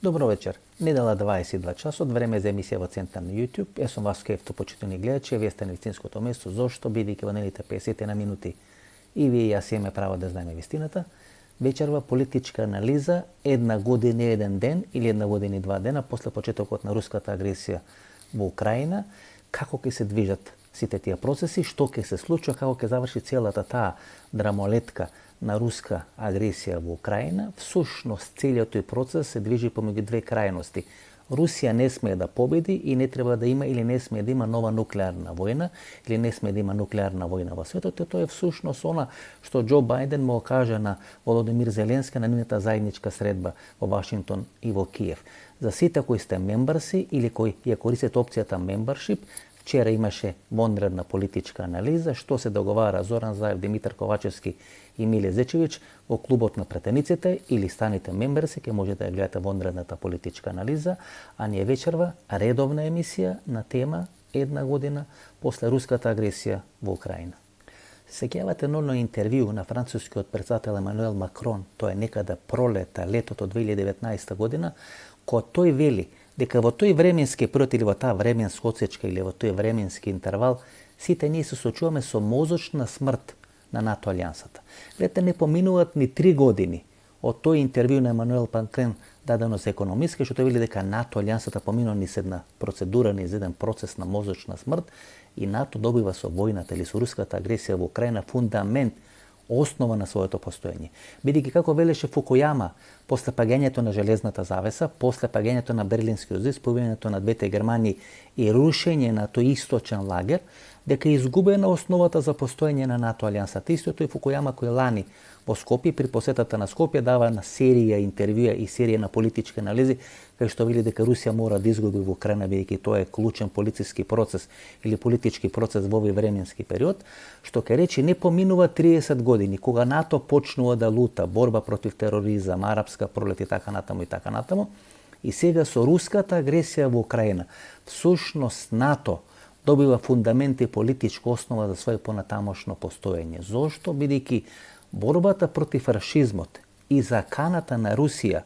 Добро вечер. Недела 22 часот, време за емисија во Центар на YouTube. Јас сум Васко Ефто, почитувани гледачи, вие сте на вистинското место. Зошто? Бидејќи во нелите 50 на минути и вие и јас имаме право да знаеме вистината. Вечерва политичка анализа, една година и еден ден или една година и два дена после почетокот на руската агресија во Украина, како ќе се движат сите тие процеси, што ќе се случи, како ќе заврши целата таа драмолетка на руска агресија во Украина. Всушност, целиот тој процес се движи помеѓу две крајности. Русија не смее да победи и не треба да има или не смее да има нова нуклеарна војна, или не смее да има нуклеарна војна во светот. И тоа е всушност она што Џо Бајден му кажа на Володимир Зеленски на нивната заедничка средба во Вашингтон и во Киев. За сите кои сте мембарси или кои ја користат опцијата membership, вчера имаше вонредна политичка анализа, што се договара Зоран Заев, Димитар Ковачевски и Миле Зечевич во клубот на претениците или станите мемберси, ќе можете да гледате вонредната политичка анализа, а ние вечерва редовна емисија на тема една година после руската агресија во Украина. Сеќавате едно интервју на францускиот претседател Емануел Макрон, тоа е некада пролета, летото 2019 година, кога тој вели дека во тој временски период или во таа временска отсечка или во тој временски интервал, сите ние се соочуваме со мозочна смрт на НАТО алијансата. Гледате, не поминуваат ни 3 години од тој интервју на Емануел Макрон дадено за економиски, што тој вели дека НАТО алијансата поминува низ една процедура, низ еден процес на мозочна смрт и НАТО добива со војната или со руската агресија во Украина фундамент, основа на своето постоење. Бидејќи како велеше Фукујама, после паѓањето на железната завеса, после паѓањето на Берлинскиот зид, спојувањето на двете Германии и рушење на тој источен лагер, дека е изгубена основата за постоење на НАТО алијансата. Исто тој Фукујама кој лани во Скопје при посетата на Скопје дава на серија интервјуа и серија на политички анализи кај што вели дека Русија мора да изгуби во Украина бидејќи тоа е клучен политички процес или политички процес во овој временски период, што ќе речи не поминува 30 години кога НАТО почнува да лута борба против тероризам, арапска пролет и така натаму и сега со руската агресија во Украина всушност НАТО добива фундамент и политичка основа за своје понатамошно постоење. Зошто? Бидејќи борбата против фашизмот и заканата на Русија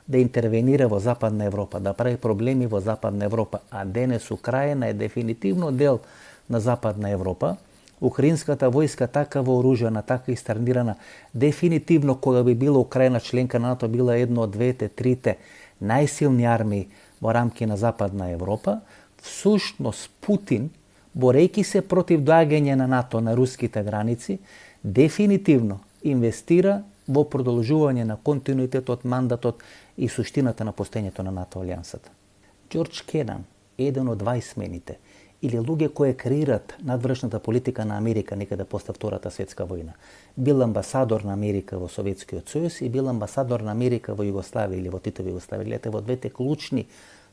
да интервенира во Западна Европа, да прави проблеми во Западна Европа, а денес Украина е дефинитивно дел на Западна Европа, украинската војска така вооружена, така истренирана, дефинитивно кога би била Украина членка на НАТО, била едно од двете, трите најсилни армии во рамки на Западна Европа. Всушност Путин, борејќи се против доаѓање на НАТО на руските граници, дефинитивно инвестира во продолжување на континуитетот, мандатот и суштината на постоењето на НАТО алијансата. Џорџ Кенан, еден од 20-мените, или луѓе кои креират надвршната политика на Америка некаде после Втората светска војна. Бил амбасадор на Америка во Советскиот сојуз и бил амбасадор на Америка во Југославија или во Титова Југославија. Гледате, во двете клучни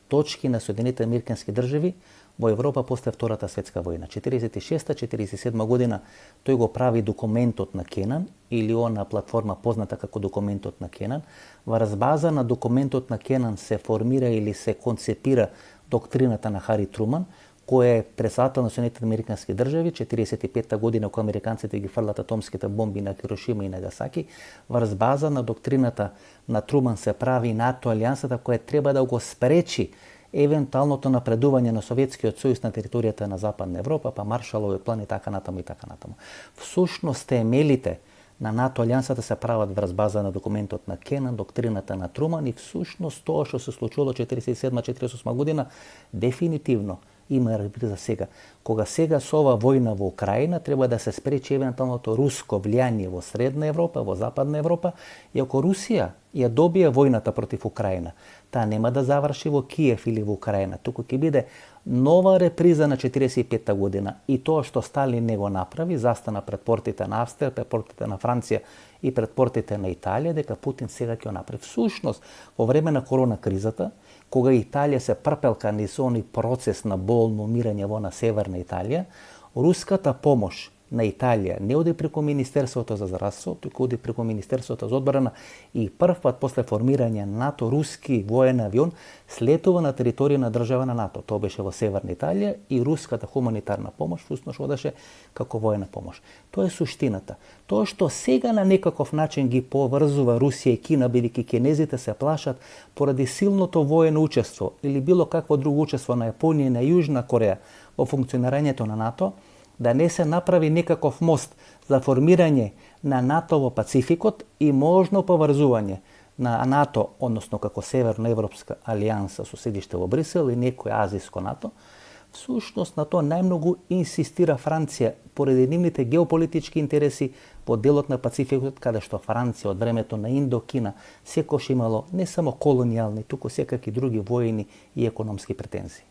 точки на Соединетите американски држави во Европа после Втората светска војна. 46-47 година тој го прави документот на Кенан или она платформа позната како документот на Кенан. Во разбаза на документот на Кенан се формира или се концепира доктрината на Хари Труман, кој е претседател на Соединетите американски држави, 45-та година кога американците ги фрлат атомските бомби на Хирошима и Нагасаки. Во разбаза на доктрината на Труман се прави НАТО алијансата која треба да го спречи евентуалното напредување на Советскиот сојуз на територијата на Западна Европа, па Маршаловиот план и така натаму и така натаму. Всушност темелите на НАТО алијансата се прават врз база на документот на Кенан, доктрината на Труман и всушност тоа што се случило 47-48 година дефинитивно има реприза сега. Кога сега со ова војна во Украина треба да се спречи евентуалното руско влијание во Средна Европа, во Западна Европа, и ако Русија ја добие војната против Украина, таа нема да заврши во Киев или во Украина, туку ќе биде нова реприза на 45-та година. И тоа што Сталин не го направи, застана пред портите на Австрија, пред портите на Франција и пред портите на Италија, дека Путин сега ќе го направи. Всушност, во време на корона кризата, кога Италија се прпелка низ оној процес на болно умирање во на Северна Италија, руската помош на Италија не оди преку Министерството за здравство, туку оди преку Министерството за одбрана и прв пат после формирање НАТО руски воен авион слетува на територија на држава на НАТО. Тоа беше во Северна Италија и руската хуманитарна помош всушност одеше како воена помош. Тоа е суштината. Тоа што сега на некаков начин ги поврзува Русија и Кина, бидејќи кинезите се плашат поради силното воено учество или било какво друго учество на Јапонија и на Јужна Кореја во функционирањето на НАТО, да не се направи некаков мост за формирање на НАТО во Пацификот и можно поврзување на НАТО, односно како Северноевропска алијанса со седиште во Брисел и некој азиско НАТО, всушност на тоа најмногу инсистира Франција поради нивните геополитички интереси во делот на Пацификот, каде што Франција од времето на Индокина секош имало не само колонијални, туку секаки други воени и економски претензии.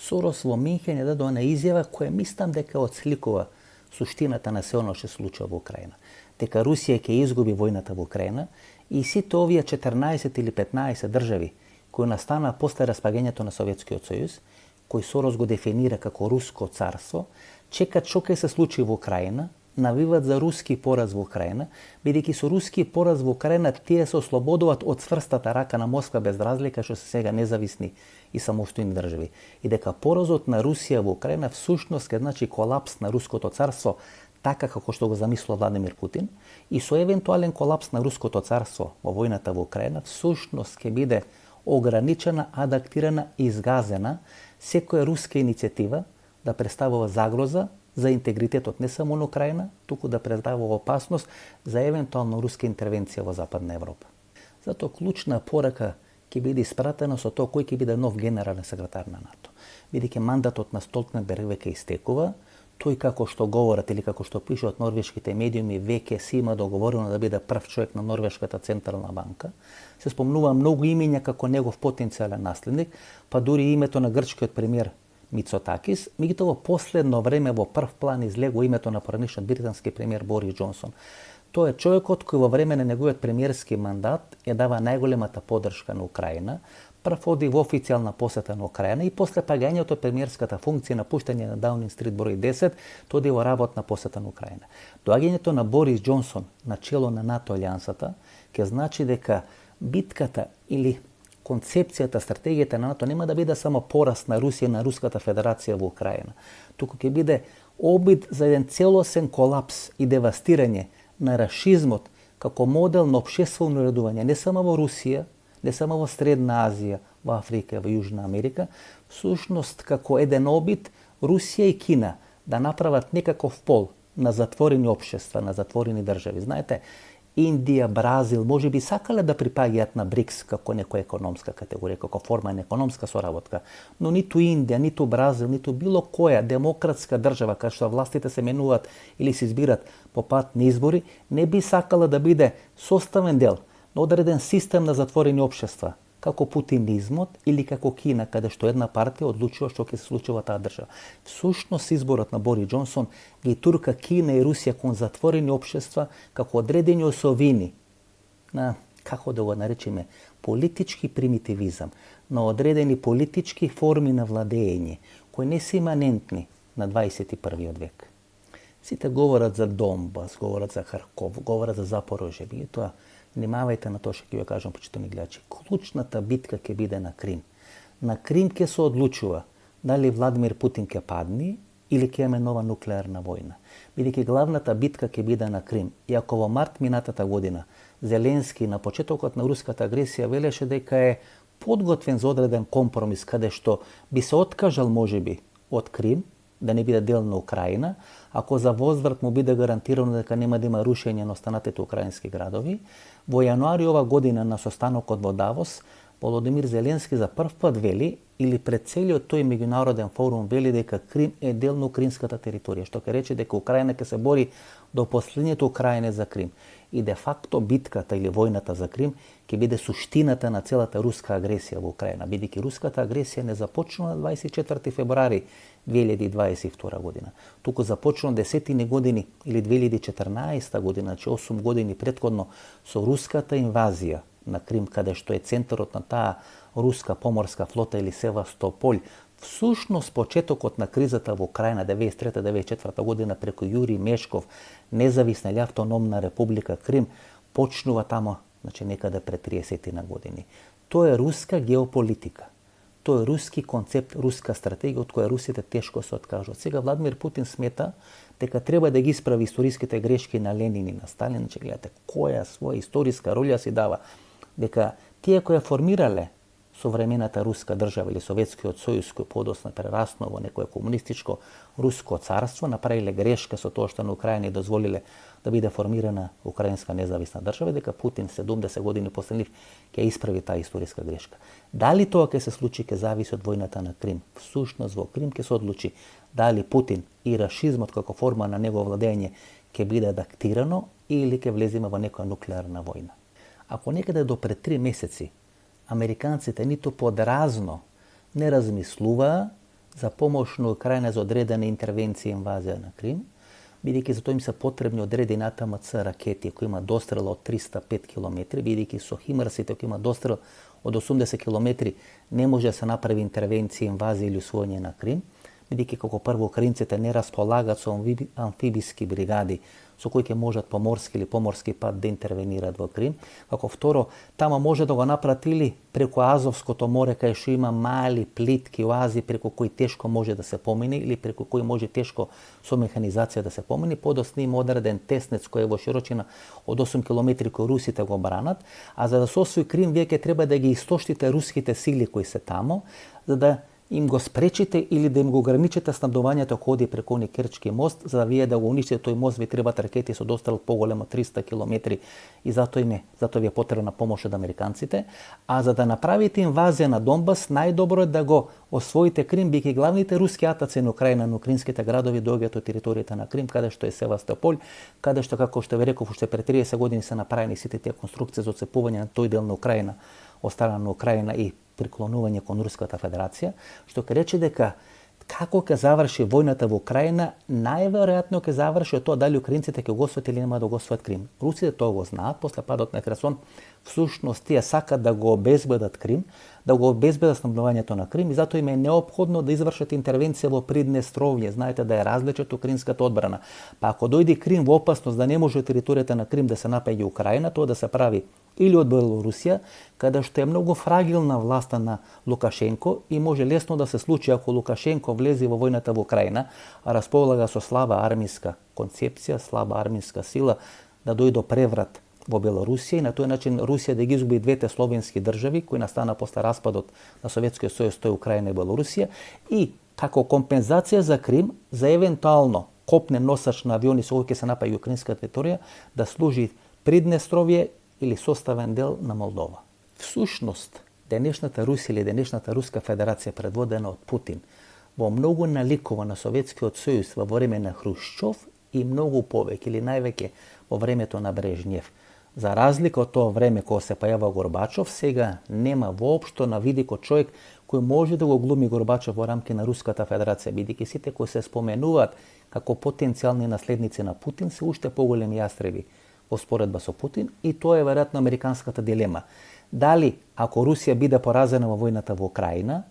Сорос во Минхен е дадо една изјава која мислам дека отсликува суштината на се оно што се случува во Украина. Дека Русија ќе изгуби војната во Украина и сите овие 14 или 15 држави кои настана после распаѓањето на Советскиот сојуз, кој Сорос го дефинира како руско царство, чекат што ќе се случи во Украина, навиват за руски пораз во Украина, бидејќи со руски пораз во Украина тие се ослободуваат од цврстата рака на Москва без разлика што се сега независни и самостојни држави. И дека поразот на Русија во Украина всушност ќе значи колапс на руското царство, така како што го замислува Владимир Путин, и со евентуален колапс на руското царство во војната во Украина всушност ќе биде ограничена, адаптирана и изгазена секоја руска иницијатива да представува загроза за интегритетот не само на Украина, туку да представува опасност за евентуално руска интервенција во Западна Европа. Затоа клучна порака ќе биде испратена со тоа кој ќе биде нов генерален секретар на НАТО. Бидејќи мандатот на Столтенберг веќе истекува, тој како што говорат или како што пишат норвешките медиуми веќе си има договорено да биде прв човек на Норвешката централна банка. Се спомнува многу имења како негов потенцијален наследник, па дури името на грчкиот премиер Мицотакис, меѓутоа во последно време во прв план излегува името на поранишниот британски премиер Борис Џонсон. Тој е човекот кој во време на неговиот премиерски мандат ја дава најголемата поддршка на Украина, прв оди во официјална посета на Украина и после паѓањето од премиерската функција на пуштање на Даунинг Стрит број 10, тој оди во работна посета на Украина. Доаѓањето на Борис Џонсон на чело на НАТО алијансата ќе значи дека битката или концепцијата, стратегијата на НАТО нема да биде само пораз на Русија на Руската Федерација во Украина, туку ќе биде обид за еден целосен колапс и девастирање на рашизмот како модел на општествено уредување не само во Русија, не само во Средна Азија, во Африка и во Јужна Америка, всушност како еден обид Русија и Кина да направат некаков пол на затворени општества, на затворени држави. Знаете, Индија, Бразил, може би сакале да припаѓаат на БРИКС како некоја економска категорија, како форма на економска соработка, но ниту Индија, ниту Бразил, ниту било која демократска држава, кај што властите се менуваат или се избират по пат на избори, не би сакала да биде составен дел на одреден систем на затворени општества, како путинизмот или како Кина, каде што една партија одлучува што ќе се случи во таа држава. Всушност изборот на Борис Џонсон ги турка Кина и Русија кон затворени општества како одредени осовини на, како да го наречеме, политички примитивизам, на одредени политички форми на владење, кои не се иманентни на 21. век. Сите говорат за Донбас, говорат за Харков, говорат за Запорожје, тоа внимавајте на тоа што ќе ја кажам, почитувани гледачи. Клучната битка ќе биде на Крим. На Крим ќе се одлучува дали Владимир Путин ќе падне или ќе имаме нова нуклеарна војна. Бидејќи главната битка ќе биде на Крим. И ако во март минатата година Зеленски на почетокот на руската агресија велеше дека е подготвен за одреден компромис каде што би се откажал можеби од Крим, да не биде дел на Украина, ако за возврат му биде гарантирано дека нема да има рушење на останатите украински градови, во јануари ова година на состанокот во Давос, Володимир Зеленски за прв пат вели, или пред целиот тој меѓународен форум вели дека Крим е дел на украинската територија, што ќе рече дека Украина ќе се бори до последниот украинец за Крим. И де факто битката или војната за Крим ќе биде суштината на целата руска агресија во Украина, бидејќи руската агресија не започна на 24 февруари 2022 година. Туку започна десетини години или 2014 година, значи 8 години претходно со руската инвазија на Крим, каде што е центарот на таа руска поморска флота или Севастополј, Всушност, почетокот на кризата во Украина 93-94 година преку Јури Мешков, независна или автономна република Крим, почнува тамо, значи некаде пред 30 на години. Тоа е руска геополитика. Тоа е руски концепт, руска стратегија од која русите тешко се откажуваат. Сега Владимир Путин смета дека треба да ги исправи историските грешки на Ленин и на Сталин. Значи, гледате, која своја историска роља си дава. Дека тие кои формирале современата руска држава или Советскиот сојуз, кој подоцна прераснува во некое комунистичко руско царство, направиле грешка со тоа што на Украина и дозволиле да биде формирана украинска независна држава, дека Путин 70 години после нив ќе исправи таа историска грешка. Дали тоа ќе се случи, ќе зависи од војната на Крим. Всушност во Крим ќе се одлучи дали Путин и рашизмот како форма на негово владење ќе биде адаптирано или ќе влеземе во некоја нуклеарна војна. Ако некаде до пред 3 месеци американците ниту подразно не размислуваа за помош на Украина за одредена интервенција и инвазија на Крим, бидејќи за тоа им се потребни одредени АТМЦ ракети кои има дострел од 305 км, бидејќи со химарсите кои има дострел од 80 км не може да се направи интервенција, инвазија или усвојање на Крим, бидејќи како прво украинците не располагаат со амфибиски бригади со кои ќе можат по морски или поморски пат да интервенираат во Крим. Како второ, тама може да го направат или преку Азовското море, кај што има мали плитки оази преку кои тешко може да се помине или преку кои може тешко со механизација да се помине. Подоцна има одреден теснец кој е во широчина од 8 км кој русите го бранат, а за да се освои Крим вие ќе треба да ги истоштите руските сили кои се тамо, за да им го спречите или да им го ограничите снабдувањето ако оди преку они Керчки мост, за да вие да го уништите тој мост ви требаат ракети со дострел поголем од 300 км и затоа ви е потребна помош од американците, а за да направите инвазија на Донбас, најдобро е да го освоите Крим, бидејќи главните руски атаци на Украина, на украинските градови доаѓаат од територијата на Крим, каде што е Севастополь, каде што, како што ви реков, уште пред 30 години се направени сите тие конструкции за отцепување на тој дел на Украина од страна на Украина и приклонување кон Руската Федерација, што ќе рече дека како ќе заврши војната во Украина, најверојатно ќе заврши од тоа дали украинците ќе го освојат или нема да го освојат Крим. Русите тоа го знаат, после падот на Херсон, всушност тие сакат да го обезбедат Крим, да го обезбедат снабдувањето на Крим и затоа им е неопходно да извршат интервенција во Приднестровје. Знаете да е различна од украинската одбрана. Па ако дојде Крим во опасност да не може територијата на Крим да се напаѓа Украина, тоа да се прави или од Белорусија, каде што е многу фрагилна власта на Лукашенко и може лесно да се случи ако Лукашенко влезе во војната во Украина, а располага со слаба армиска концепција, слаба армиска сила, да дојде до преврат во Белорусија и на тој начин Русија да ги изгуби двете словенски држави кои настана после распадот на Советскиот сојуз, тоа Украина и Белорусија, и како компензација за Крим, за евентуално копнен носач на авиони со кои ќе се напаѓа украинска територија, да служи Приднестровје или составен дел на Молдова. Всушност, денешната Русија или денешната Руска Федерација предводена од Путин во многу наликува на Советскиот сојуз во време на Хрушчов и многу повеќе или највеќе во времето на Брежнев. За разлика од тоа време кога се појава Горбачов, сега нема воопшто на видикот човек кој може да го глуми Горбачов во рамки на Руската Федерација, бидејќи сите кои се споменуваат како потенцијални наследници на Путин се уште поголеми јастреби во споредба со Путин и тоа е веројатно американската дилема. Дали ако Русија биде поразена во војната во Украина,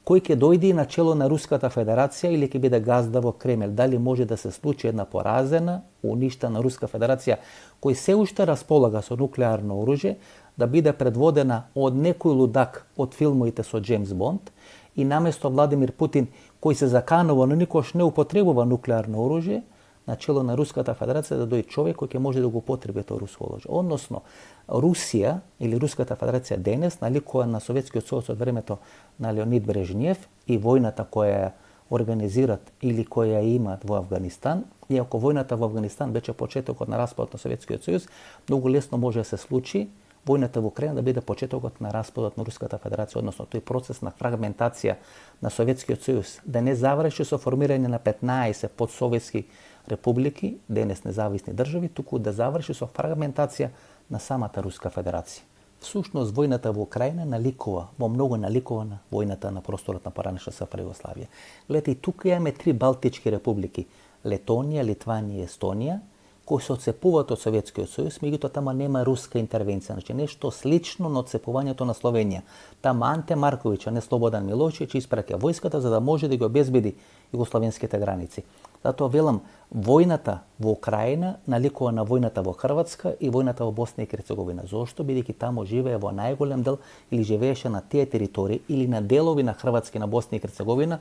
кој ќе дојде на чело на Руската Федерација или ќе биде газда во Кремљ? Дали може да се случи една поразена, уништена Руска Федерација кој се уште располага со нуклеарно оружје, да биде предводена од некој лудак од филмовите со Джеймс Бонд и наместо Владимир Путин кој се заканува но никош не употребува нуклеарно оружје, на чело на Руската Федерација да дојде човек кој ќе може да го употреби тоа руско оружје. Односно, Русија или Руската Федерација денес наликува на Советскиот сојуз од времето на Леонид Брежнев и војната која ја организират или која ја имаат во Авганистан. Иако војната во Авганистан беше почетокот на распадот на Советскиот сојуз, многу лесно може да се случи војната во Украина да биде почетокот на распадот на Руската Федерација, односно тој процес на фрагментација на Советскиот сојуз да не заврши со формирање на 15 подсоветски републики, денес независни држави, туку да заврши со фрагментација на самата Руска Федерација. Всушност, војната во Украина наликува, во многу наликува на војната на просторот на поранешна СФР Југославија. Гледате, тука имаме 3 балтички републики, Летонија, Литванија и Естонија, кои се отцепуваат од Советскиот сојуз, меѓутоа тама нема руска интервенција. Значи нешто слично на отцепувањето на Словенија. Тама Анте Марковиќ, а не Слободан Милошевиќ, испраќа војската за да може да ги обезбеди југословенските граници. Затоа велам, војната во Украина наликува на војната во Хрватска и војната во Босна и Херцеговина. Зошто? Бидејќи таму живее во најголем дел или живееше на тие територии или на делови на Хрватска и на Босна и Херцеговина,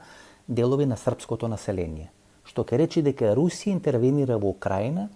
делови на српското население. Што ќе речи дека Русија интервенира во Украина,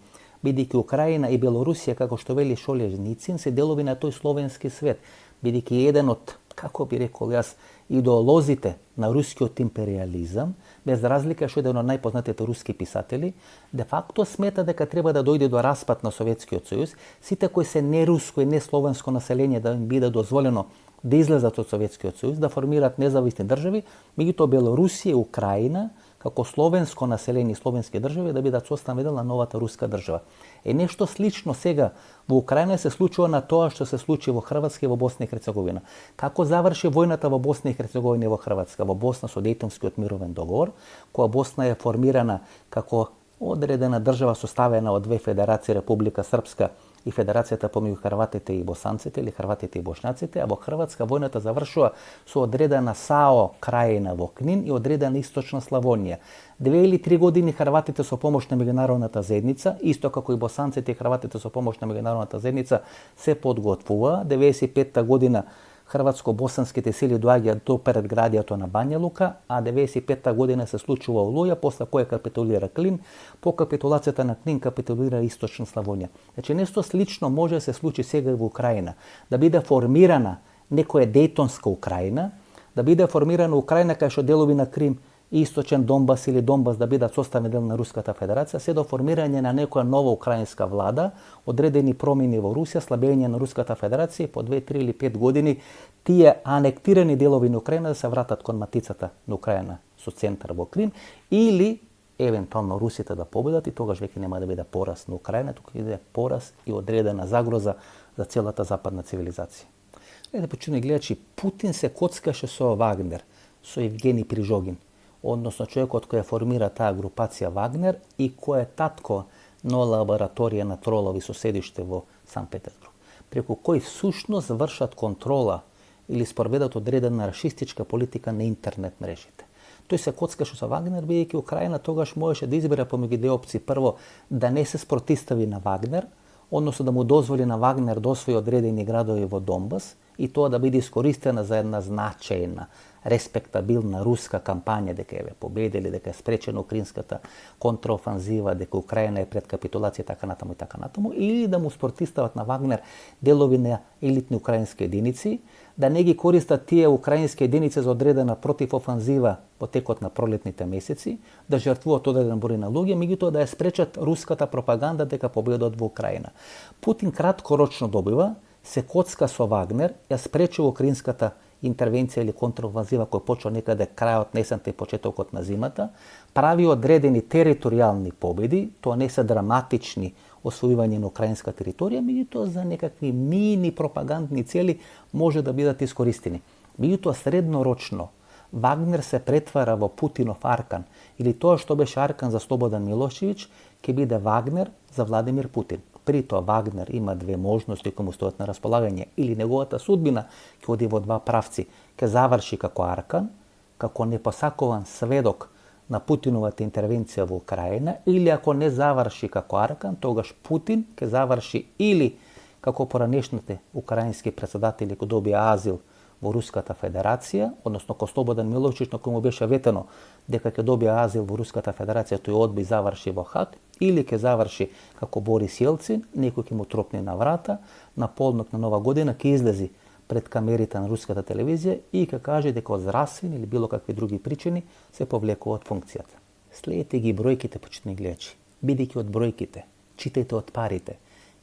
бидејќи Украина и Белорусија, како што вели Шоле Ницин, се делови на тој словенски свет, бидејќи еден од, како би рекол јас, идеолозите на рускиот империализам, без разлика што еден од најпознатите руски писатели, де факто смета дека треба да дојде до распад на Советскиот сојуз, сите кои се неруско и несловенско население да им биде дозволено да излезат од Советскиот сојуз, да формираат независни држави, меѓутоа Белорусија и Украина како словенско население и словенски држави да бидат составен дел на новата руска држава. Нешто слично сега во Украина се случува на тоа што се случи во Хрватска и во Босна и Херцеговина. Како заврши војната во Босна и Херцеговина и во Хрватска? Во Босна со Дејтонскиот мировен договор, која Босна е формирана како одредена држава составена од две федерации, Република Српска и Федерацијата помеѓу хрватите и босанците или хрватите и бошњаците, а во Хрватска војната завршува со одредена САО крајина во Книн и одредена Источна Славонија. 2 или 3 години хрватите со помош на меѓународната заедница, исто како и босанците и хрватите со помош на меѓународната заедница, се подготвува. 95-та година хрватско-босанските сили доаѓаат до предградието на Бања Лука, а 95-та година се случува Олуја, после која капитулира Клин. По капитулацијата на Клин капитулира Источна Славонија. Значи, нешто слично може да се случи сега во Украина. Да биде формирана некоја Дејтонска Украина, да биде формирана Украина кај што делови на Крим и Источен Донбас или Донбас да бидат составен дел на Руската Федерација, се до формирање на некоја нова украинска влада, одредени промени во Русија, слабење на Руската Федерација, по 2, 3 или 5 години тие анектирани делови на Украина да се вратат кон матицата на Украина со центар во Крим, или евентуално русите да победат и тогаш веќе нема да биде пораз на Украина, туку ќе биде пораз и одредена загроза за целата западна цивилизација. Почуни гледачи, Путин се коцкаше со Вагнер, со Евгени Прижогин, односно човекот кој формира таа групација Вагнер и кој е татко на лабораторија на тролови со седиште во Сан Петербург, преку кој всушност вршат контрола или спроведат одредена рашистичка политика на интернет мрежите. Тој се коцкаше со Вагнер, бидејќи Украина тогаш можеше да избере помеѓу две опции. Прво, да не се спротистави на Вагнер, односно да му дозволи на Вагнер да освои одредени градови во Донбас и тоа да биде искористена за една значајна, респектабилна руска кампања дека ја победили, дека е спречена украинската контраофанзива, дека Украина е пред капитулација така натаму, или да му спротистават на Вагнер делови на елитни украински единици, да не ги користат тие украински единици за одредена противофанзива во текот на пролетните месеци, да жртвуваат одреден број на луѓе, меѓутоа да ја спречат руската пропаганда дека победат во Украина. Путин краткорочно добива, се коцка со Вагнер, ја спречува украинската интервенција или контраофанзива која почва некаде крајот на есента и почетокот на зимата, прави одредени територијални победи, тоа не се драматични освојување на украинска територија, меѓутоа за некакви мини пропагандни цели може да бидат искористени. Меѓутоа среднорочно Вагнер се претвара во Путинов Аркан, или тоа што беше Аркан за Слободан Милошевиќ, ќе биде Вагнер за Владимир Путин. При тоа Вагнер има две можности кои му стојат на располагање, или неговата судбина ќе оди во два правци, ќе заврши како Аркан, како непосакован сведок на Путиновата интервенција во Украина, или ако не заврши како Аркан, тогаш Путин ќе заврши или како поранешните украински председатели кои добија азил во Руската Федерација, односно ко Слободан Милошевиќ, на кој му беше ветено дека ќе добија азил во Руската Федерација, тој одби заврши во Хаг, или ќе заврши како Борис Јелцин, некој ќе му тропне на врата, на полнок на Нова година ќе излези пред камерите на руската телевизија и ќе каже дека од здравствени или било какви други причини се повлекува од функцијата. Следете ги бројките, почитни гледачи. Бидејќи од бројките, читајте од парите,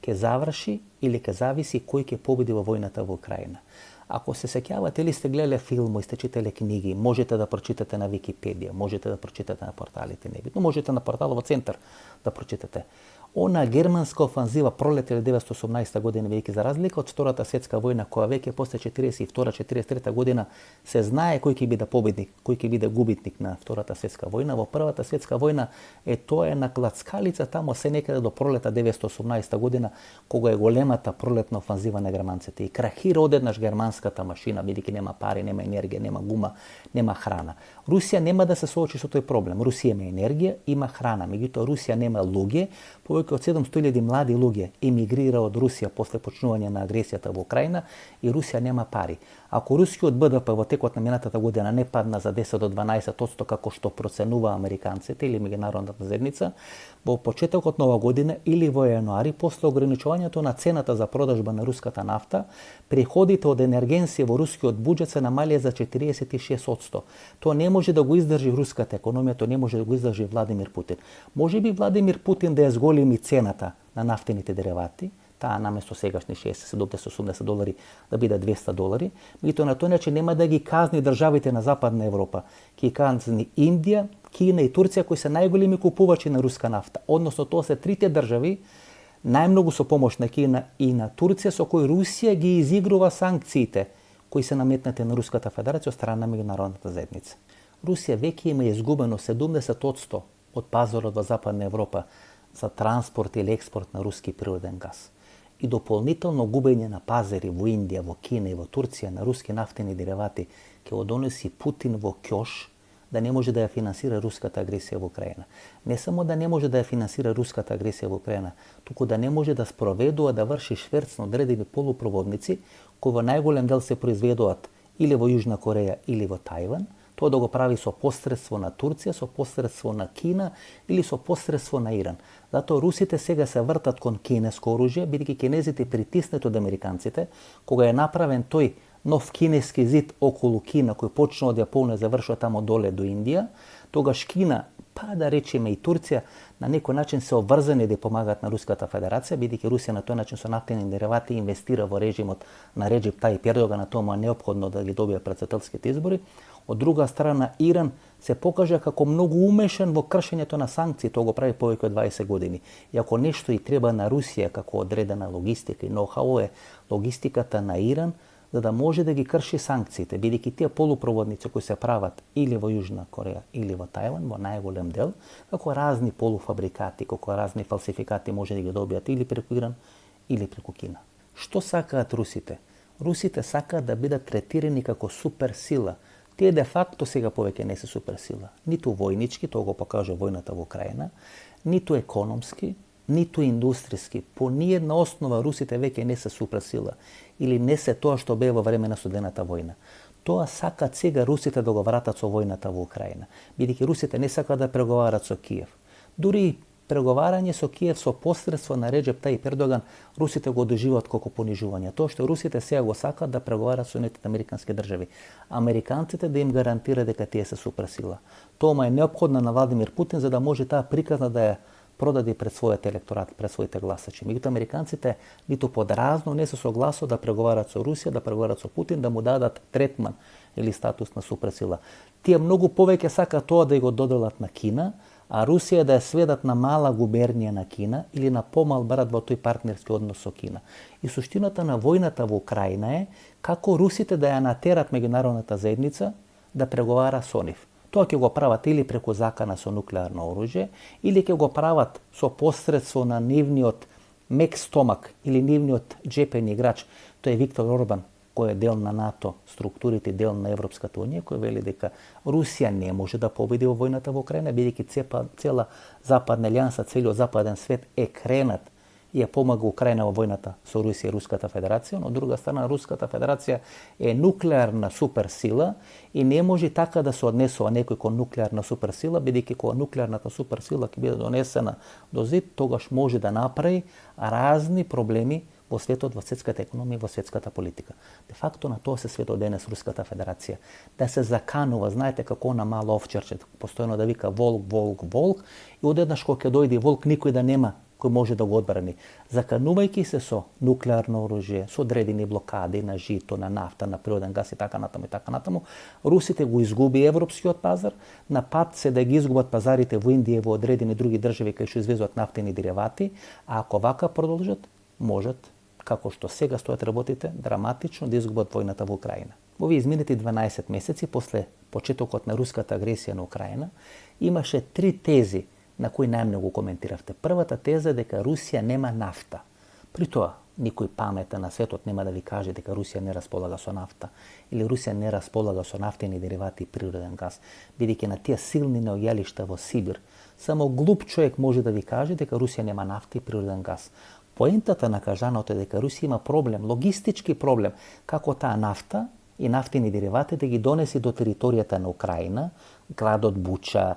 ќе заврши или ќе зависи кој ќе победи во војната во Украина. Ако се сеќавате или сте гледале филм, сте читале книги, можете да прочитате на Википедија, можете да прочитате на порталите, небитно, можете на порталот Центар да прочитате. Она германска офанзива пролет 1918 година веќе за разлика од Втората светска војна која веќе после 42-43 година се знае кој ќе биде победник, кој ќе биде губитник на Втората светска војна. Во Првата светска војна тоа е на клацкалица тамо се некаде до пролета 1918 година кога е големата пролетна офанзива на германците и крахира одеднаш германската машина бидејќи нема пари, нема енергија, нема гума, нема храна. Русија нема да се соочи со тој проблем. Русија има енергија, има храна, меѓутоа Русија нема луѓе. Повеќе од 700.000 млади луѓе емигрира од Русија после почнување на агресијата во Украина и Русија нема пари. Ако рускиот БДП во текот на минатата година не падна за 10 до 12% како што проценува американците или меѓународната заедница, во почетокот на оваа година или во јануари, после ограничувањето на цената за продажба на руската нафта, приходите од енергенција во рускиот буџет се намалија за 46%. Тоа не може да го издржи руската економија, тоа не може да го издржи Владимир Путин. Може би Владимир Путин да ја зголеми цената на нафтените деривати, таа наместо сегашни 60, 70, 80 долари да биде 200 долари, меѓутоа на тој начин нема да ги казни државите на Западна Европа, ќе казни Индија, Кина и Турција кои се најголеми купувачи на руска нафта. Односно тоа се трите држави најмногу со помош на Кина и на Турција со кои Русија ги изигрува санкциите кои се наметнати на Руската Федерација од страна на меѓународната заедница. Русија веќе има изгубено 70% од пазарот во Западна Европа за транспорт или експорт на руски природен газ. И дополнително губење на пазари во Индија, во Кина и во Турција на руски нафтени деривати ќе го донеси Путин во ќош да не може да ја финансира руската агресија во Украина. Не само да не може да ја финансира руската агресија во Украина, туку да не може да спроведува да врши шверц на одредени полупроводници кои во најголем дел се произведуваат или во Јужна Кореја или во Тајван, тоа да го прави со посредство на Турција, со посредство на Кина или со посредство на Иран. Затоа русите сега се вртат кон кинеско оружје, бидејќи кинезите притиснати од американците, кога е направен тој нов кинески зид околу Кина, кој почнува од Јапонија и завршува тамо доле до Индија, тогаш Кина, па да речеме и Турција, на некој начин се обврзани да помагаат на Руската Федерација, бидејќи Русија на тој начин со нафтени деривати инвестира во режимот на Реджеп Тајип Ердоган, на тоа му е неопходно да ги добие претседателските избори. Од друга страна, Иран се покажа како многу умешан во кршењето на санкции, тоа го прави повеќе од 20 години. И ако нешто и треба на Русија како одредена логистика и ноу-хау е логистиката на Иран, за да може да ги крши санкциите, бидејќи тие полупроводници кои се прават или во Јужна Кореја или во Тајван, во најголем дел, како разни полуфабрикати, како разни фалсификати може да ги добијат или преку Иран или преку Кина. Што сакаат русите? Русите сакаат да бидат третирани како суперсила. Тие де факто сега повеќе не се суперсила. Ниту војнички, тоа го покажа војната во Украина, ниту економски, ниту индустријски. По ниедна основа русите веќе не се суперсила или не се тоа што бе во време на студената војна. Тоа сакаат сега русите да го вратат со војната во Украина, бидејќи русите не сакаат да преговарат со Киев. Дури преговарање со Киев со посредство на Реджеп Тајип Ердоган, русите го доживаат како понижување. Тоа што русите сега го сакаат да преговарат со Соединетите американски држави. Американците да им гарантира дека тие се суперсила. Тоа е неопходно на Владимир Путин за да може таа приказна да ја продаде пред својот електорат, пред своите гласачи. Меѓутоа американците ниту подразно не се согласо да преговарат со Русија, да преговарат со Путин, да му дадат третман или статус на суперсила. Тие многу повеќе сакаат тоа да го доделат на Кина, а Русија да ја сведат на мала губернија на Кина или на помал брат во тој партнерски однос со Кина. И суштината на војната во Украина е како русите да ја натерат меѓународната заедница да преговара со нив. Тоа ќе го прават или преку закана со нуклеарно оружје, или ќе го прават со посредство на нивниот мек стомак или нивниот джепен играч, тоа е Виктор Орбан, кој е дел на НАТО структурите, дел на Европската унија, кој вели дека Русија не може да победи во војната во Украина, бидејќи цела западна алијанса, целиот западен свет е кренат и ја помага Украина во војната со Русија и Руската Федерација, но од друга страна Руската Федерација е нуклеарна суперсила и не може така да се однесува некој кон нуклеарна суперсила, бидејќи кога нуклеарната суперсила ќе биде донесена до зид, тогаш може да направи разни проблеми во светот, во светската економија, во светската политика. Де факто на тоа се светот денес Руската Федерација. Да се заканува, знаете како на мало овчарче, постојано да вика волк, волк, волк, и одеднаш кога ќе дојде волк, никој да нема кој може да го одбрани. Заканувајќи се со нуклеарно оружје, со одредени блокади на жито, на нафта, на природен газ и така натаму, русите го изгуби европскиот пазар, на пат се да ги изгубат пазарите во Индија и во одредени други држави кај што извезуват нафтени деривати, а ако вака продолжат, можат, како што сега стојат работите, драматично да изгубат војната во Украина. Во овие изминати 12 месеци, после почетокот на руската агресија на Украина, имаше 3 тези на кои најмногу коментиравте. Првата теза е дека Русија нема нафта. При тоа, никој паметен на светот нема да ви каже дека Русија не располага со нафта или Русија не располага со нафтени деривати и природен газ, бидејќи на тие силни неоѓалишта во Сибир, само глуп човек може да ви каже дека Русија нема нафта и природен газ. Поентата на кажаното е дека Русија има проблем, логистички проблем, како таа нафта и нафтени деривати да ги донеси до територијата на Украина, градот Буча,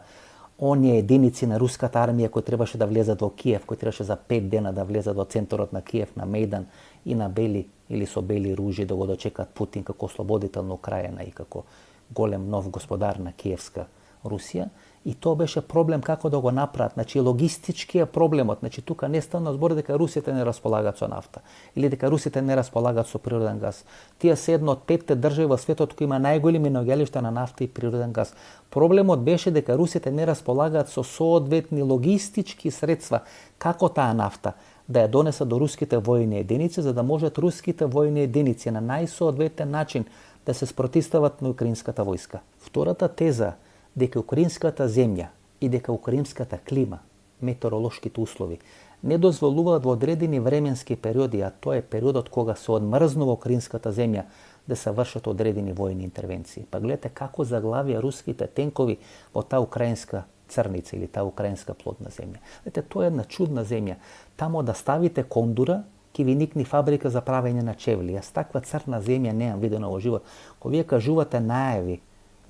оние единици на руската армија кои требаше да влезат во Киев, кои требаше за 5 дена да влезат во центарот на Киев, на Мејдан и на бели или со бели ружи да го дочекат Путин како ослободител на Украина и како голем нов господар на Киевска Русија. И тоа беше проблем како да го направат. Значи, логистичкиот проблемот. Значи, тука не стана збор дека русите не располагаат со нафта или дека русите не располагаат со природен газ. Тие се едно од 5 држави во светот кои има најголеми наоѓалишта на нафта и природен газ. Проблемот беше дека русите не располагаат со соодветни логистички средства како таа нафта да ја донесат до руските војни единици, за да можат руските војни единици на најсоодветен начин да се спротивстават на украинската војска. Втората теза дека украинската земја и дека украинската клима, метеоролошките услови, не дозволуваат во одредени временски периоди, а тоа е периодот кога се одмрзнува украинската земја да се вршат одредени војни интервенции. Па гледате како заглавија руските тенкови во таа украинска црница или таа украинска плодна земја. Знаете, тоа е една чудна земја. Тамо да ставите кондура, ќе ви никни фабрика за правење на чевли. Јас таква црна земја неам видено во живот. Кога вие кажувате најави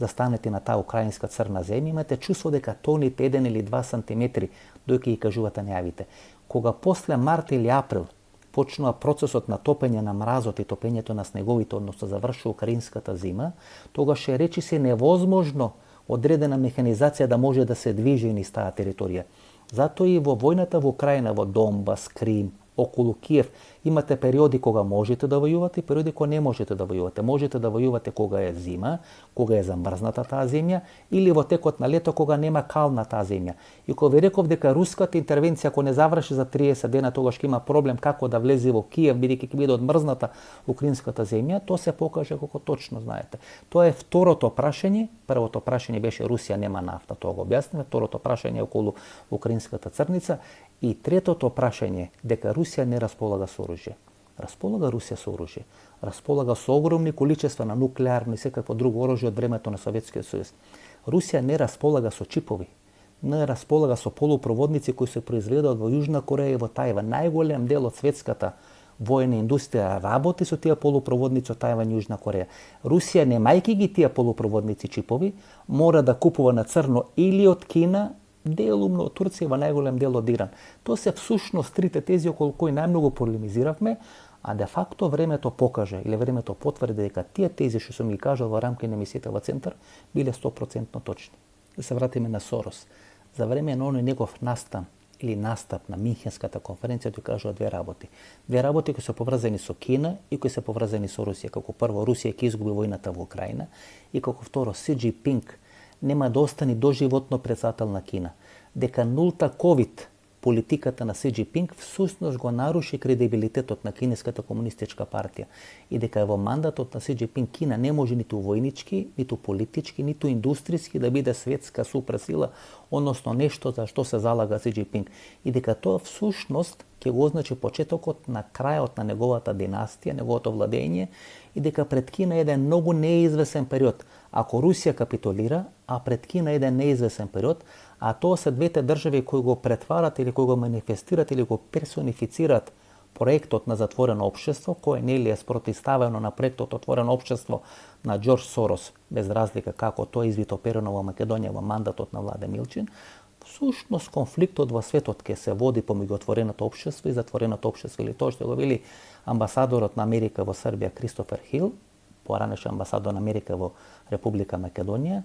да станете на таа украинска црна земја, имате чувство дека тоните 1 или 2 сантиметри дојка ги кажувате најавите. Кога после март или април почнува процесот на топење на мразот и топењето на снеговите, односно завршува украинската зима, тогаш е речиси невозможно одредена механизација да може да се движи низ таа територија. Затоа и во војната во Украина, во Донбас, Крим, околу Киев, имате периоди кога можете да војувате и периоди кога не можете да војувате. Можете да војувате кога е зима, кога е замрзната таа земја, или во текот на лето кога нема кал на таа земја. И кога ви реков дека руската интервенција ако не заврши за 30 дена, тогаш ќе има проблем како да влезе во Киев, бидејќи ќе биде одмрзната украинската земја, тоа се покаже како точно знаете. Тоа е второто прашање. Првото прашање беше Русија нема нафта, тоа го објаснивме. Второто прашање околу украинската црница. И третото прашање дека Русија не располага со оружје. Располага Русија со оружје. Располага со огромни количества на нуклеарно и секакво друго оружје од времето на Советскиот сојуз. Русија не располага со чипови. Не располага со полупроводници кои се произведуваат во Јужна Кореја и во Тајван. Најголем дел од светската војна индустрија работи со тие полупроводници од Тајван и Јужна Кореја. Русија, немајќи ги тие полупроводници чипови, мора да купува на црно или од Кина, делумно од Турција, во најголем дел од Иран. Тоа се всушност трите тези околу кои најмногу полемизиравме, а де факто времето покаже или времето потврди дека тие тези што сум ги кажал во рамки на емисијата во Центар биле 100% точни. Да се вратиме на Сорос. За време на оној негов настан или настап на Минхенската конференција тој кажува две работи. Две работи кои се поврзани со Кина и кои се поврзани со Русија. Како прво, Русија ќе изгуби војната во Украина и како второ, Си Џинпинг нема да остани доживотно председател на Кина. Дека нулта ковид политиката на Си Џинпинг всушност го наруши кредибилитетот на Кинеската комунистичка партија и дека во мандатот на Си Џинпинг Кина не може ниту војнички, ниту политички, ниту индустријски да биде светска суперсила, односно нешто за што се залага Си Џинпинг и дека тоа всушност ќе го означи почетокот на крајот на неговата династија, неговото владење и дека пред Кина е еден многу неизвесен период. Ако Русија капитулира, а пред Кина е еден неизвесен период, а тоа се двете држави кои го претварат или кои го манифестират или го персонифицират проектот на затворено општество, кој нели е спротивставено на проектот отворено општество на Џорџ Сорос, без разлика како тоа извитоперено во Македонија во мандатот на Владе Милчин, всушност конфликтот во светот ќе се води помеѓу отвореното општество и затвореното општество, или тоа што го вели амбасадорот на Америка во Србија Кристофер Хил, поранешен амбасадор на Америка во Република Македонија,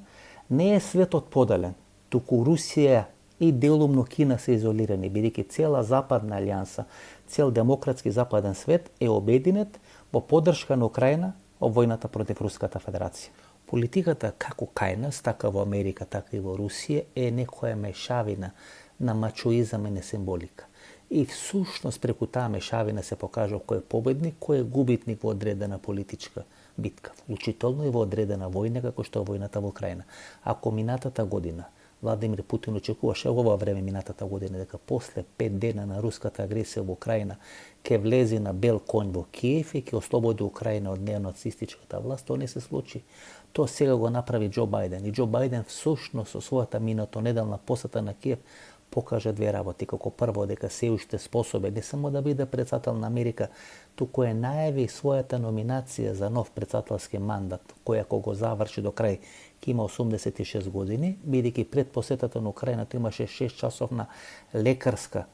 не е светот поделен, туку Русија и делумно Кина се изолирани, бидејќи цела западна алијанса, цел демократски западен свет е обединет во поддршка на Украина во војната против Руската Федерација. Политиката како кај нас, така во Америка, така и во Русија е некоја мешавина на мачоизам и на символика. И всушност преку таа мешавина се покажува кој е победник, кој е губитник во одредена политичка битка, вклучително и во одредена војна како што е војната во Украина. Ако минатата година Владимир Путин очекуваше во ова време минатата година дека после 5 дена на руската агресија во Украина ќе влезе на бел конј во Киев и ќе ослободи Украина од неонацистичката власт, тоа не се случи. Тоа сега го направи Џо Бајден. И Џо Бајден всушност со својата минатонеделна посета на Киев покажа две работи. Како прво дека се уште способен не само да биде председател на Америка, туку е најави својата номинација за нов председателски мандат, кој ако го заврши до крај ќе има 86 години, бидејќи пред посетата на Украина имаше 6 часовна лекарска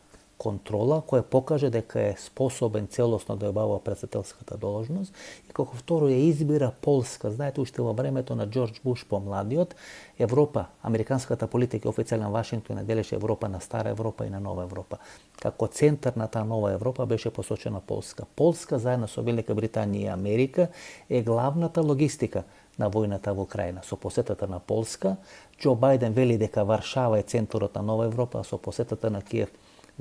контрола која покаже дека е способен целосно да обава председателската должност. И како второ ја избира Полска. Знаете, уште во времето на Џорџ Буш помладиот, Европа, американската политика официјален Вашингтон ја делеше Европа на Стара Европа и на Нова Европа. Како центар на таа Нова Европа беше посочена Полска. Полска заедно со Велика Британија и Америка е главната логистика на војната во Украина. Со посетата на Полска, Џо Бајден вели дека Варшава е центарот на Нова Европа, а со посетата на Киев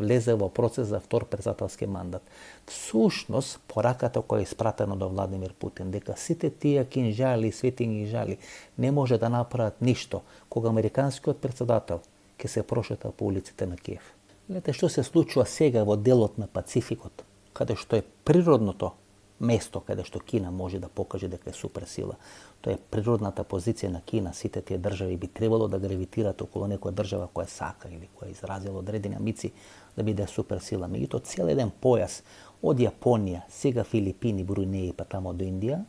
влезе во процес за втор председателски мандат. Всушност, пораката која е испратена до Владимир Путин, дека сите тие кинжали, свети кинжали, не може да направат ништо кога американскиот председател ќе се прошета по улиците на Киев. Гледате што се случува сега во делот на Пацификот, каде што е природното место каде што Кина може да покаже дека е суперсила. Тоа е природната позиција на Кина. Сите тие држави би требало да гравитираат околу некоја држава која сака или која изразила одредени амбиции да биде суперсила. Меѓутоа, цел еден појас од Јапонија, сега Филипини, Брунеи, па тамо до Индија,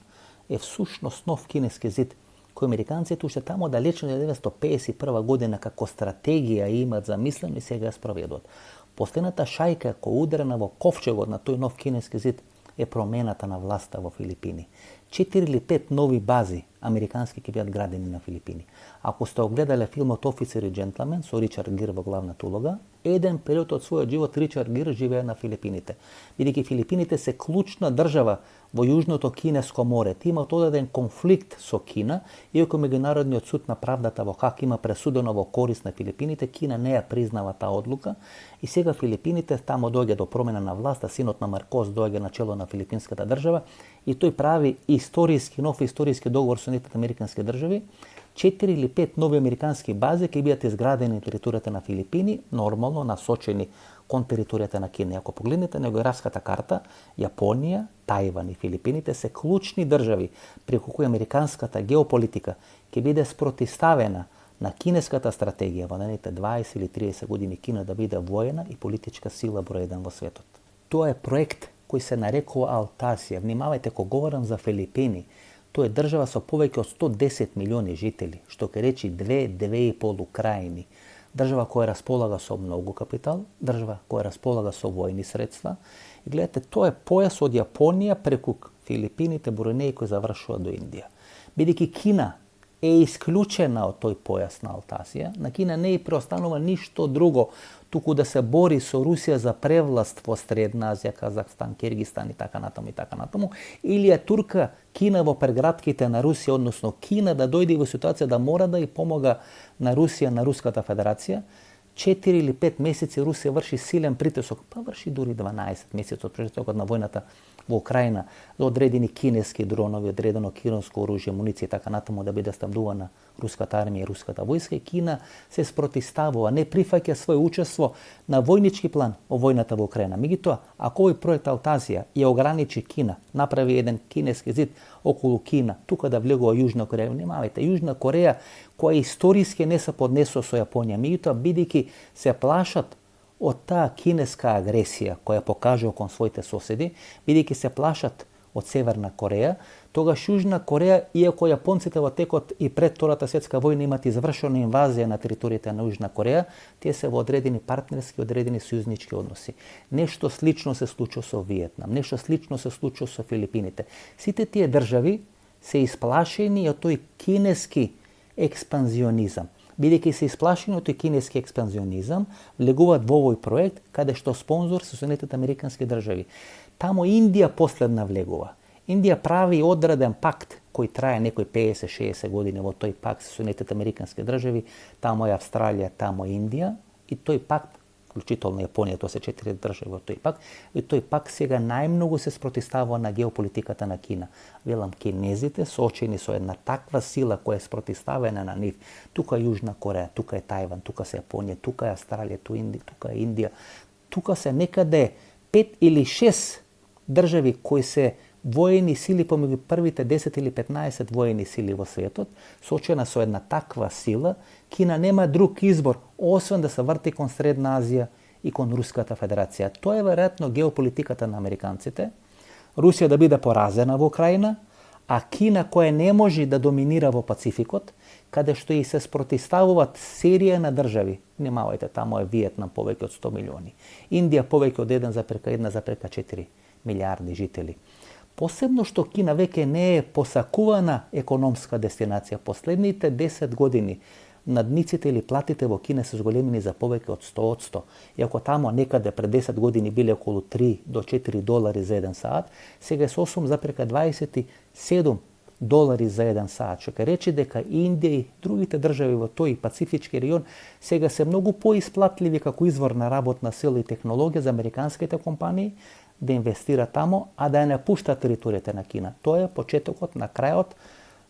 е всушност нов кинески зид кој американците уште тамо далечно 1951 година како стратегија имаат замислено и сега ја спроведуваат. Последната шајка која ударена во ковчегот на тој нов кинески зид е промената на власта во Филипини. 4 или 5 нови бази американски ќе бидат градени на Филипини. Ако сте огледале филмот Офицер и джентлмен со Ричард Гир во главната улога, еден период од својот живот Ричард Гир живее на Филипините. Бидејќи Филипините се клучна држава во Јужното Кинеско море. Ти имаат одеден конфликт со Кина, иако меѓународниот суд на правдата во Хаг има пресудено во корист на Филипините, Кина не ја признава таа одлука и сега Филипините тамо доаѓа до промена на власта, синот на Маркос доаѓа на чело на филипинската држава и тој прави нов историски договор со Соединетите американски држави. 4 или 5 нови американски бази ќе бидат изградени на територијата на Филипини, нормално насочени кон територијата на Кина. Ако погледнете на географската карта, Јапонија, Тајван и Филипините се клучни држави преку кои американската геополитика ќе биде спротивставена на кинеската стратегија во наредните 20 или 30 години Кина да биде воена и политичка сила број 1 во светот. Тоа е проект кој се нарекува Алтасија. Внимавајте, кога говорам за Филипини, тоа е држава со повеќе од 110 милиони жители, што ке речи 2,5 Украини. Држава која располага со многу капитал, држава која располага со војни средства. И гледате, тоа е појас од Јапонија преку Филипините, Брунеи кој завршува до Индија. Бидејќи Кина е исклучена од тој појас на Алтасија, на Кина не ја преостанува ништо друго, туку да се бори со Русија за превласт во Средна Азија, Казахстан, Киргистан и така натаму, или ја турка Кина во прегратките на Русија, односно Кина да дојде во ситуација да мора да ја помога на Русија, на Руската Федерација. 4 или 5 месеци Русија врши силен притисок, па врши дури 12 месеци од притисокот на војната во Украина, за одредени кинески дронови, одредено кинеско оружје, муниција и така натаму да биде снабдувана руската армија и руската војска. Кина се спротивставува, не прифаќа свој учество на војнички план во војната во Украина. Меѓутоа, ако овој проект Алтасија ја ограничи Кина, направи еден кинески зид околу Кина, тука да влегува Јужна Кореја, внимавајте, Јужна Кореја која историски не се поднесува со Јапонија, меѓутоа бидејќи се плашат од таа кинеска агресија која покажува кон своите соседи, бидејќи се плашат од Северна Кореја, тогаш Јужна Кореја, иако јапонците во текот и пред Втората светска војна имаат извршена инвазија на територијата на Јужна Кореја, тие се во одредени партнерски, одредени сојузнички односи. Нешто слично се случува со Виетнам, нешто слично се случува со Филипините. Сите тие држави се исплашени од тој кинески експанзионизам. бидејќи се исплашени од кинески експанзионизам, влегуваат во овој проект, каде што спонзор се Соединетите Американски држави. Тамо Индија последна влегува. Индија прави одреден пакт кој трае некои 50-60 години. Во тој пакт се Соединетите Американски држави, тамо е Австралија, тамо е Индија, и тој пакт, вклучително Јапонија, тоа се 4 држави во тој пакт, и тој пакт сега најмногу се спротивстава на геополитиката на Кина. Велам, кинезите соочени со една таква сила која е спротивставена на нив. Тука е Јужна Кореја, тука е Тајван, тука се Јапонија, тука е Австралија, тука е Индија. Тука се некаде 5 или 6 држави кои се воени сили помеѓу првите 10 или 15 воени сили во светот, соочена со една таква сила, Кина нема друг избор, освен да се врти кон Средна Азија и кон Руската Федерација. Тоа е веројатно геополитиката на американците. Русија да биде поразена во Украина, а Кина која не може да доминира во Пацификот, каде што и се спротивставуваат серија на држави. Внимавајте, тамо е Виетнам повеќе од 100 милиони, Индија повеќе од 1,4 милиарди жители. Посебно што Кина веќе не е посакувана економска дестинација. Последните 10 години надниците или платите во Кина се зголемени за повеќе од 100%. И ако тамо некаде пред 10 години биле околу 3 до 4 долари за еден саат, сега е со 8,27 долари за еден саат. Што ке речи дека Индија и другите држави во тој пацифички регион сега се многу поисплатливи како извор на работна сила и технологија за американските компании да инвестира тамо, а да ја не пушта територијата на Кина. Тоа е почетокот на крајот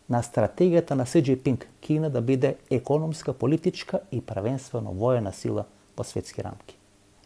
на стратегијата на Си Џинпинг, Кина да биде економска, политичка и првенствено воена сила во светски рамки.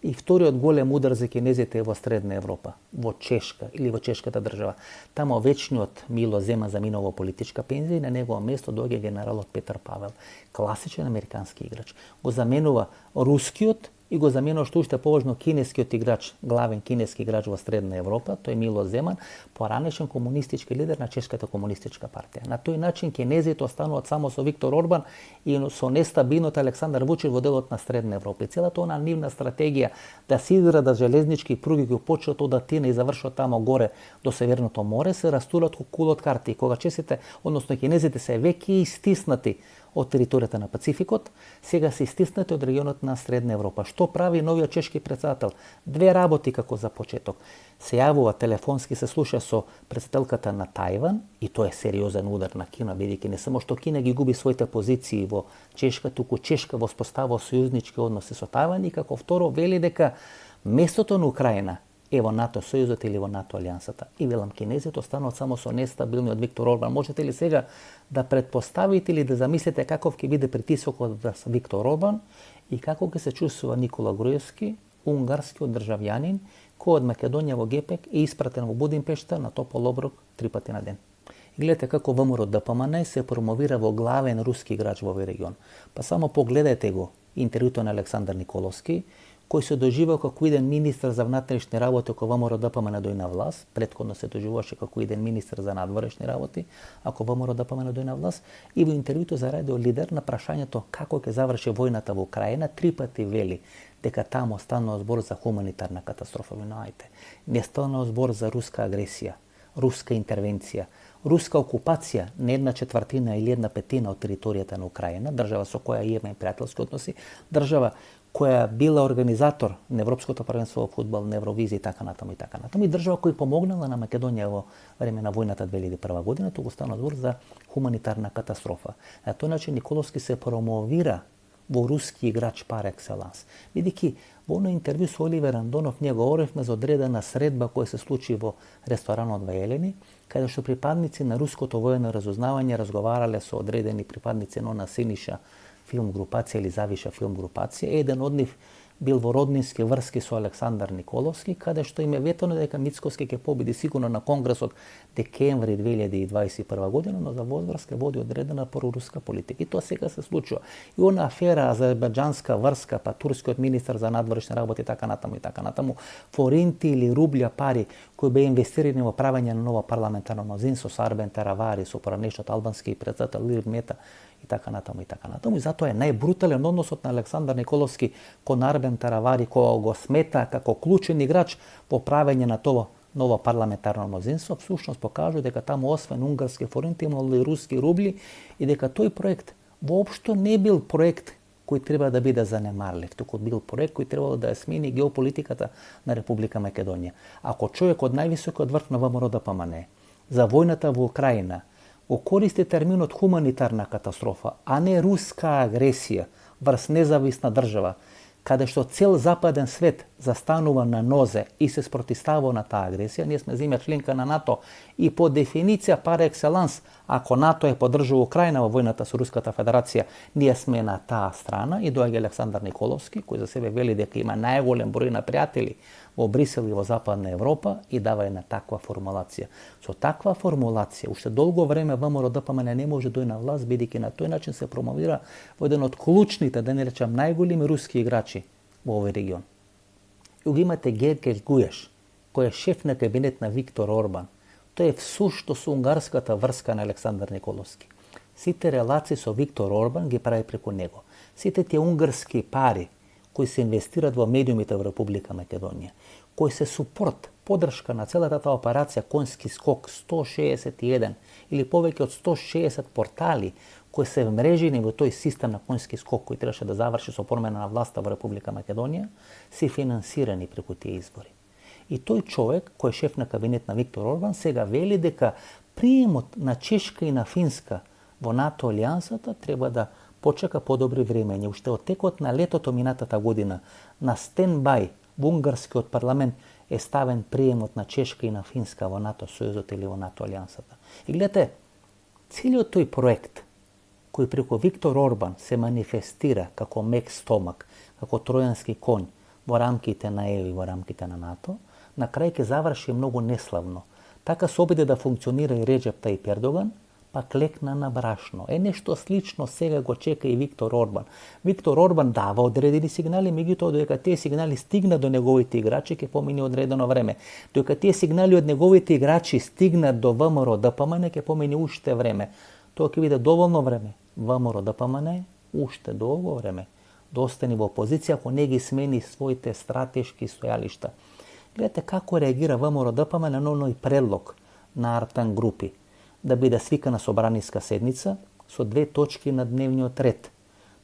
И вториот голем удар за кинезите е во Средна Европа, во Чешка или во чешката држава. Тамо вечниот Мило Земан заминува во политичка пензија и на негово место доаѓа генералот Петар Павел, класичен американски играч. Го заменува рускиот и го заменува што уште поважно кинескиот играч, главен кинески играч во Средна Европа, тој Мило Земан, поранешен комунистички лидер на Чешката комунистичка партија. На тој начин кинезите остануваат само со Виктор Орбан и со нестабилниот Александар Вучич во делот на Средна Европа. И целата она нивна стратегија да се изградат железнички пруги кои почнат од Атина и завршат тамо горе до Северното море, се растурат како кула од карти. И кога чесите, односно кинезите се веќе истиснати од територијата на Пацификот, сега се истиснати од регионот на Средна Европа. Што прави новиот чешки претседател? Две работи како за почеток. Се јавува телефонски, се слуша со претседателката на Тајван, и тоа е сериозен удар на Кина, бидејќи не само што Кина ги губи своите позиции во Чешка, туку Чешка воспостава сојузнички односи со Тајван, и како второ вели дека местото на Украина е во НАТО сојузот или во НАТО алијансата. И велам, кинезите остануваат само со нестабилниот Виктор Орбан. Можете ли сега да предпоставите или да замислите каков ќе биде притисокот за Виктор Орбан и како ќе се чувствува Никола Груевски, унгарскиот државјанин, кој од Македонија во Гепек е испратен во Будимпешта на топол оброк 3 пати на ден. И гледате како ВМРО ДПМН се промовира во главен руски играч во овој регион. Па само погледате го интервјуто на Александар Николовски, кој се доживува како иден министр за внатрешни работи ако ВМРО ДПМН дојде на власт, претходно се доживуваше како иден министр за надворешни работи ако ВМРО ДПМН дојде на власт, и во интервјуто за радио Лидер на прашањето како ќе заврши војната во Украина, 3 пати вели дека таму станува збор за хуманитарна катастрофа. Не станува збор за руска агресија, руска интервенција, руска окупација на 1/4 или 1/5 од територијата на Украина, држава со која имаме пријателски односи, држава која била организатор на Европското првенство во фудбал, на Евровизија и така натаму и така натаму, и држава која помогнала на Македонија во време на војната 2001 година, туку стана збор за хуманитарна катастрофа. На тој начин Николовски се промовира во руски играч пар екселанс. Бидејќи во оној интервју со Оливер Андонов ние говоревме за одредена средба која се случи во ресторанот во Елени, каде што припадници на руското воено разузнавање разговарале со одредени припадници на она Синиша филм групација или Завиша филм групација. Еден од нив бил во роднински врски со Александар Николовски, каде што им е ветено дека Мицкоски ќе победи сигурно на Конгресот декември 2021 година, но за возврска води одредена проруска политика. И тоа сега се случува. И она афера азербеџанска врска, па турскиот министар за надворешни работи и така натаму, форинти или рубља пари кои беа инвестирани во правење на нова парламентарно мнозинство со Арбен Теравари, со поранешниот албански претседател Илир Мета и така натаму. И затоа е најбрутален односот на Александар Николовски кон Арбен Теравари, кој го смета како клучен играч во правење на тоа ново парламентарно мнозинство, всушност покажува дека таму освен унгарски форинти имало и руски рубли и дека тој проект воопшто не бил проект кој треба да биде занемарлив, туку бил проект кој требало да ја смени геополитиката на Република Македонија. Ако човек од највисокиот врв на ВМРО ДПМН за војната во Украина го користи терминот хуманитарна катастрофа, а не руска агресија врз независна држава, каде што цел западен свет застанува на нозе и се спротивстава на таа агресија, ние сме земја членка на НАТО и по дефиниција пар екселанс, ако НАТО поддржува Украина во војната со Руската Федерација, ние сме на таа страна и доаѓа Александар Николовски, кој за себе вели дека има најголем број на пријатели во Брисел и во Западна Европа и дава една таква формулација. Со таква формулација, уште долго време ВМРО ДПМН не може дојде на власт, бидејќи на тој начин се промовира во еден од клучните, да не речам најголеми руски играчи во овој регион. И го имате Гергел Гуеш, кој е шеф на кабинет на Виктор Орбан. Тој е всушто со унгарската врска на Александар Николовски. Сите релации со Виктор Орбан ги прави преку него. Сите тие унгарски пари кои се инвестират во медиумите во Република Македонија, кои се супорт, поддршка на целата таа операција Конски скок 161 или повеќе од 160 портали кои се вмрежени во тој систем на Конски скок кој требаше да заврши со промена на власта во Република Македонија, се финансирани преку тие избори. И тој човек, кој е шеф на кабинет на Виктор Орбан, сега вели дека приемот на Чешка и на Финска во НАТО алијансата треба да почека подобри времења. Уште од текот на летото минатата година на стендбај во унгарскиот парламент е ставен приемот на Чешка и на Финска во НАТО сојузот или во НАТО алијансата. И гледате, целиот тој проект кој преку Виктор Орбан се манифестира како мек стомак, како тројански конј во рамките на ЕУ и во рамките на НАТО, на крај ќе заврши многу неславно. Така се обиде да функционира и Реджеп Тајип Ердоган, па клекна на брашно. Е нешто слично сега го чека и Виктор Орбан. Виктор Орбан дава одредени сигнали, меѓутоа додека тие сигнали стигнат до неговите играчи, ќе помине одредено време. Додека тие сигнали од неговите играчи стигнат до ВМРО ДПМН, ќе помине уште време. Тоа ќе биде доволно време. ВМРО ДПМН уште долго време да остане во опозиција ако не ги смени своите стратешки стојалишта. Гледате како реагира ВМРО ДПМН на оној предлог на Артан Групи да биде свикана собраниска седница со 2 точки на дневниот ред.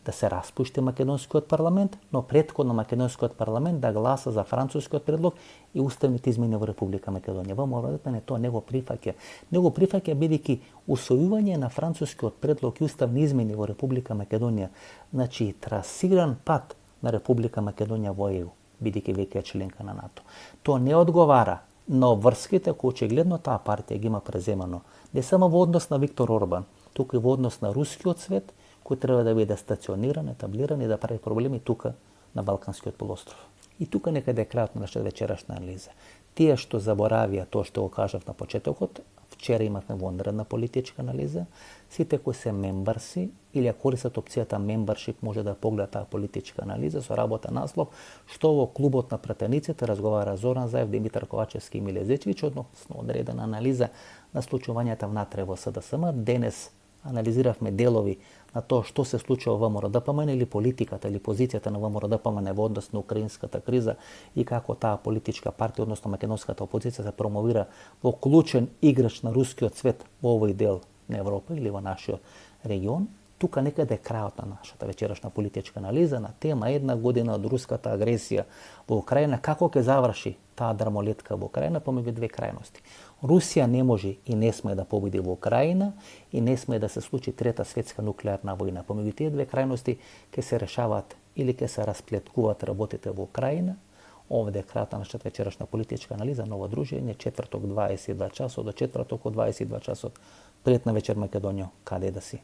Да се распушти македонскиот парламент, но претходно македонскиот парламент да гласа за францускиот предлог и уставните измени во Република Македонија. ВМРО ДПМН тоа не го прифаќа. Не го прифаќа бидејќи усвојување на францускиот предлог и уставни измени во Република Македонија, значи трасиран пат на Република Македонија во ЕУ, бидејќи веќе е членка на НАТО. Тоа не одговара на обврските кои очигледно таа партија ги има преземано не само во однос на Виктор Орбан, туку и во однос на рускиот свет, кој треба да биде стациониран, етаблиран и да прави проблеми тука на Балканскиот полуостров. И тука некаде е крајот на нашата вечерашна анализа. Тие што заборавија тоа што го кажав на почетокот, вчера имавме вонредна политичка анализа, сите кои се мембарси или ја користат опцијата мембаршип може да погледа таа политичка анализа со работа наслов што во клубот на пратениците разговара Зоран Заев, Димитар Ковачевски и Миле Зечевиќ односно одредена анализа на случувањата внатре во СДСМ. Денес анализиравме делови на тоа што се случува во ВМРО ДПМН или политиката или позицијата на ВМРО ДПМН во однос на украинската криза и како таа политичка партија, односно македонската опозиција, се промовира во клучен играч на рускиот свет во овој дел на Европа или во нашиот регион. Тука некаде е крајот на нашата вечерашна политичка анализа на тема една година од руската агресија во Украина, како ќе заврши таа дрмолетка во Украина помеѓу две крајности. Русија не може и не сме да победи во Украина и не сме да се случи трета светска нуклеарна војна. Помеѓу тие две крајности ќе се решаваат или ќе се расплеткуваат работите во Украина. Овде е крајот на нашата вечерашна политичка анализа, ново дружење, четврток 22 часот до четврток од 22 часот. Пријатна вечер Македонија, каде да си.